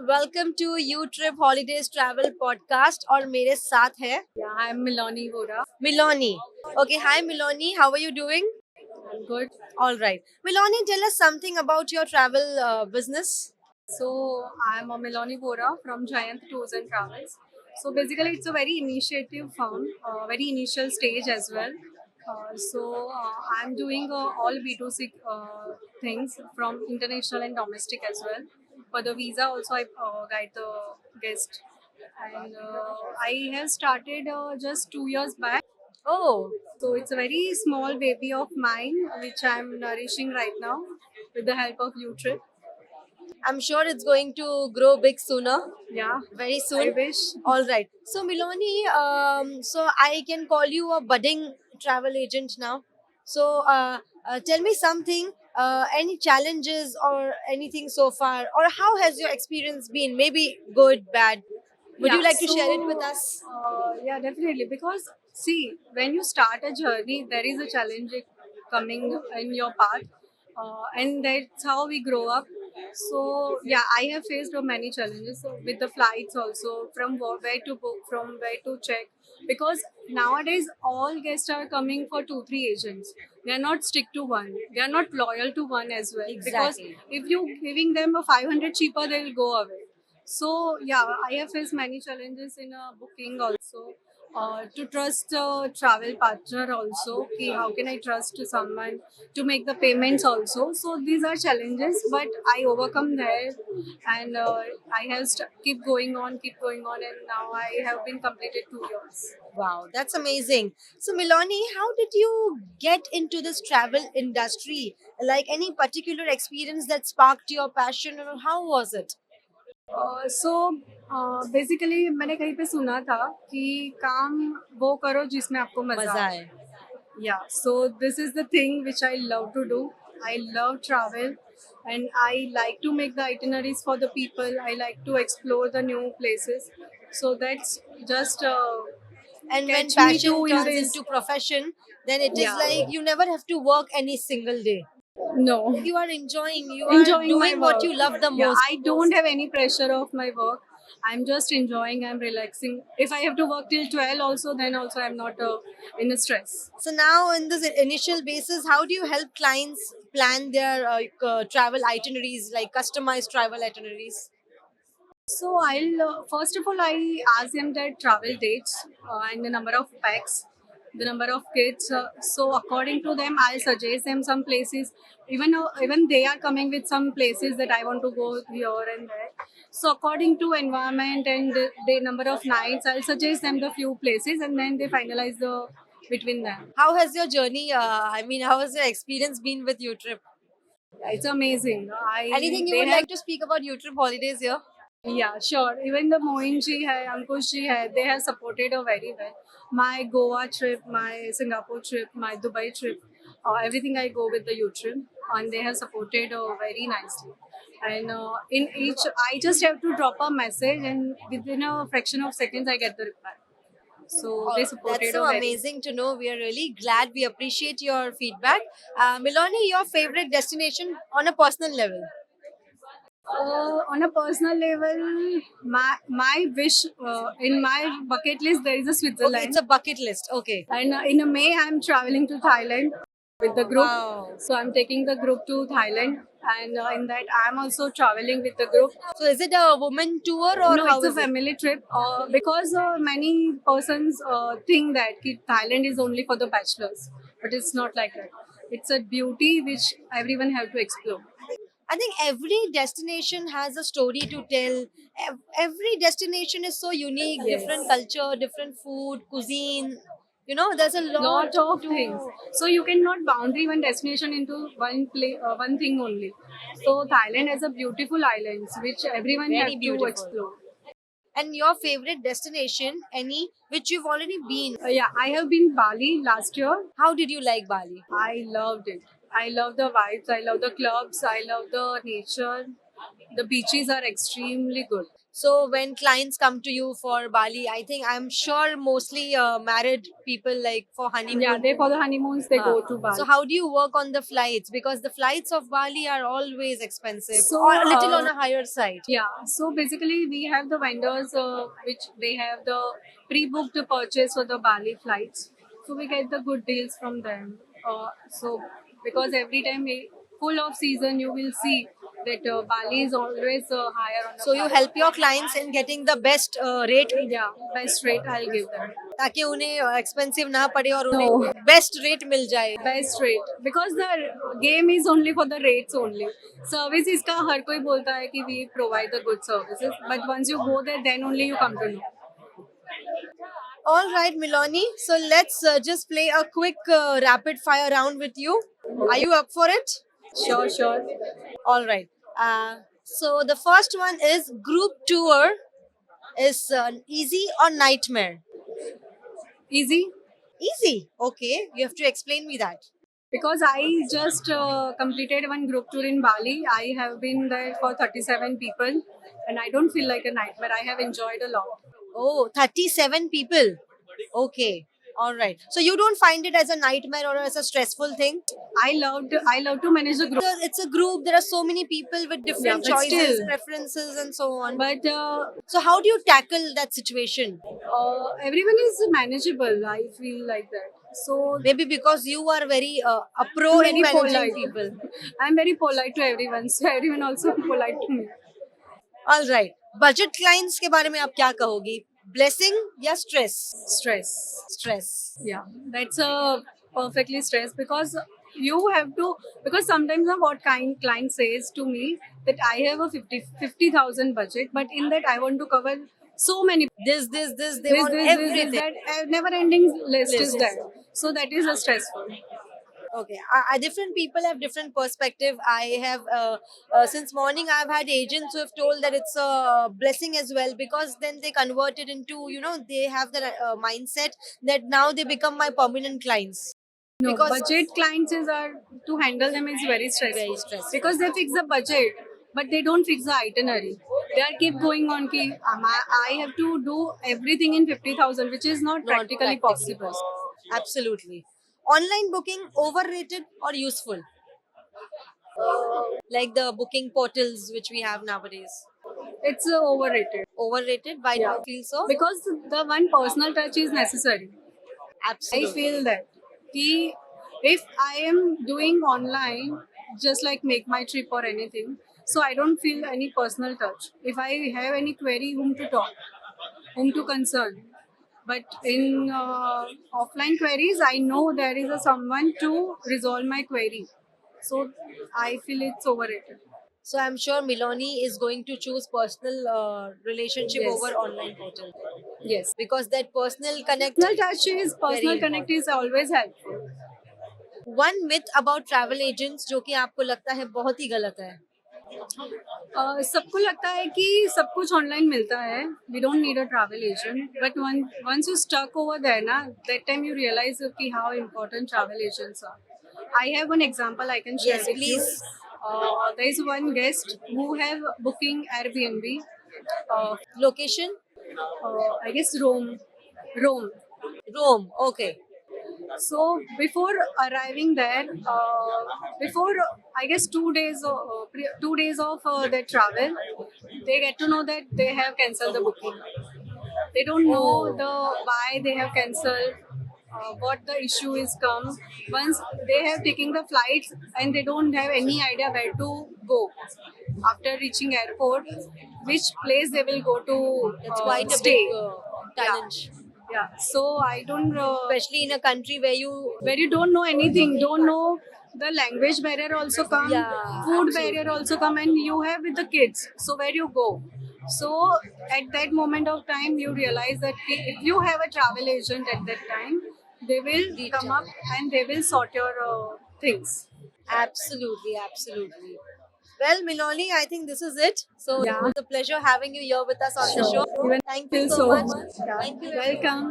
Welcome to you trip holidays travel podcast और मेरे साथ है Yeah, I'm Milani Vora. Miloni. Okay, hi Miloni, how are you doing? I'm good. All right. Miloni, tell us something about your travel business. So I'm a Milani Vora from Giant Tours and Travels. So basically, it's a very initiative firm, very initial stage as well. I'm doing all B2C things from international and domestic as well. For the visa, also I guide the guest, and I have started just 2 years back. Oh, So it's a very small baby of mine, which I'm nourishing right now with the help of YouTrip. I'm sure it's going to grow big sooner, Yeah, very I soon. wish. All right. So Miloni, so I can call you a budding travel agent now. So tell me something, any challenges or anything so far, or how has your experience been? Maybe good, bad. Would you Yeah, like to share it with us? yeah, definitely. Because see, when you start a journey, there is a challenge coming in your path, and that's how we grow up. So yeah, I have faced many challenges with the flights also, from where to book, from where to check. Because nowadays all guests are coming for 2 3 agents. They are not stick to one. They are not loyal to one as well. Because Exactly. if you giving them a 500 cheaper, they will go away. So yeah, I have faced many challenges in booking also. To trust a travel partner also. Ki how can I trust to someone to make the payments also? So these are challenges, but I overcome there, and I have keep going on, and now I have been completed 2 years. Wow, that's amazing. So, Milani, how did you get into this travel industry? Like any particular experience that sparked your passion, or how was it? So basically मैंने कहीं पे सुना था कि काम वो करो जिसमें आपको मजा मजा आए. है. Yeah, so this is the thing which I love to do. I love travel, and I like to make the itineraries for the people. I like to explore the new places. So that's just And when catch me too passion in turns this. into profession, then it is Yeah, like you never have to work any single day. no. You are enjoying, you are Enjoying my doing what work. you love the Yeah, most. I don't have any pressure of my work. I'm just enjoying. I'm relaxing. If I have to work till 12, also then also I'm not in a stress. So now, in this initial basis, how do you help clients plan their travel itineraries, like customized travel itineraries? So I'll first of all I ask them their travel dates and the number of packs, the number of kids. So according to them, I'll suggest them some places. Even they are coming with some places that I want to go here and there. So according to environment and the number of nights, I'll suggest them the few places, and then they finalize the between them. How has your journey? I mean, how has your experience been with UTrip? It's amazing. I Anything you they would have. like to speak about UTrip holidays here? Yeah, sure. Even the Moin ji hai, Ankush ji hai, they have supported her very well. My Goa trip, my Singapore trip, my Dubai trip, everything I go with the U trip, and they have supported her very nicely. And in each, I just have to drop a message, and within a fraction of seconds, I get the reply. So they That's supported so her very. amazing to know. We are really glad. We appreciate your feedback. Milani, your favorite destination on a personal level? On a personal level, my wish in my bucket list there is a Okay, it's Switzerland. a bucket list. Okay. And in May, I'm traveling to Thailand with the group. Wow. So I'm taking the group to Thailand, and in that I'm also traveling with the group. So is it a woman tour or No, how it's a is it? family trip because many persons think that Thailand is only for the bachelors, but it's not like that. It's a beauty which everyone have to explore. I think every destination has a story to tell. Every destination is so unique, different Yes. culture, different food, cuisine. You know, there's a lot Lot of things. to. So you cannot boundary one destination into one thing only. So Thailand has a beautiful islands which everyone Very have to beautiful. explore. And your favorite destination, any which you've already been? Yeah, I have been Bali last year. How did you like Bali? I loved it. I love the vibes. I love the clubs. I love the nature. The beaches are extremely good. So when clients come to you for Bali, I think I'm sure mostly married people, like for honeymoon. Yeah, they for the honeymoons they go to Bali. So how do you work on the flights? Because the flights of Bali are always expensive, So, or a little on a higher side. Yeah, so basically we have the vendors which they have the pre-booked purchase for the Bali flights. So we get the good deals from them. So because every time we full of season, you will see that Bali is always higher on the So you flight. help your clients in getting the best rate, Yeah, best rate I'll give them. ताकि उन्हें expensive ना पड़े और No. उन्हें best rate मिल जाए. Best rate because the game is only for the rates only. Service इसका हर कोई बोलता है कि we provide the good services, but once you go there, then only you come to know. All right, Milani. So let's just play a quick rapid fire round with you. Are you up for it? Sure, sure. All right. So the first one is group tour is easy or nightmare? Easy Easy. Okay. You have to explain me that. because I just completed one group tour in Bali. I have been there for 37 people, and I don't feel like a nightmare. I have enjoyed a lot. Oh, 37 people. Okay. All right. So you don't find it as a nightmare or as a stressful thing? I love to manage the group, It's a group. There are so many people with different but choices, still. preferences, and so on. But So how do you tackle that situation? everyone is manageable. I feel like that. So Maybe because you are very a pro in very managing polite. people. I'm very polite to everyone, so everyone also polite to me. All right. Budget clients के बारे में आप क्या कहोगी? Blessing या stress? Stress. Stress. Yeah, that's a perfectly stress because you have to because sometimes what kind client says to me that I have a 50,000 budget, but in that I want to cover so many This. They want this, everything. that never ending list is List. there. So that is a stressful. Okay, different people have different perspective. I have since morning I've had agents who have told that it's a blessing as well, because then they convert it into, they have the mindset that now they become my permanent clients. No, Because budget clients is are to handle them is very stressful. Very stressful. Because they fix the budget, but they don't fix the itinerary. They are keep going on. Ki, I have to do everything in 50,000, which is not practically possible. Absolutely. Online booking overrated or useful? Like the booking portals which we have nowadays. It's overrated. Overrated? Why do Yeah. you feel so? Because the one personal touch is necessary. Absolutely. I feel that ki, if I am doing online, just like Make My Trip or anything, so I don't feel any personal touch. If I have any query, whom to talk, whom to concern. But in offline queries, I know there is a someone to resolve my query. So I feel it's overrated. So I'm sure Miloni is going to choose personal relationship Yes. over online portal, Yes. because that personal connect. Personal touch is personal Very connect is always helpful. One myth about travel agents जो कि आपको लगता है बहुत ही गलत है. सबको लगता है कि सब कुछ ऑनलाइन मिलता है. We don't need a travel agent, but once you stuck over there ना, that time you realize कि how important travel agents are. I have one example I can share Yes, with please. you. There is one guest who have booking Airbnb. Location? I guess Rome. Rome. Okay. So before arriving there, before I guess 2 days, 2 days of their travel, they get to know that they have cancelled the booking. They don't know the why they have cancelled, what the issue is come. Once they have taken the flights and they don't have any idea where to go after reaching airport, which place they will go to It's quite a stay. big challenge. Yeah, so I don't. Especially in a country where you Don't know anything, don't know the language barrier also come, Yeah, food absolutely. barrier also come, and you have with the kids. So where you go? So at that moment of time, you realize that if you have a travel agent at that time, they will Reach come out. up and they will sort your things. Absolutely. Well, Miloni, I think this is it. So Yeah. it was a pleasure having you here with us on the Sure. show. Even Thank feel you so so much. much. Yeah. Thank you. Welcome.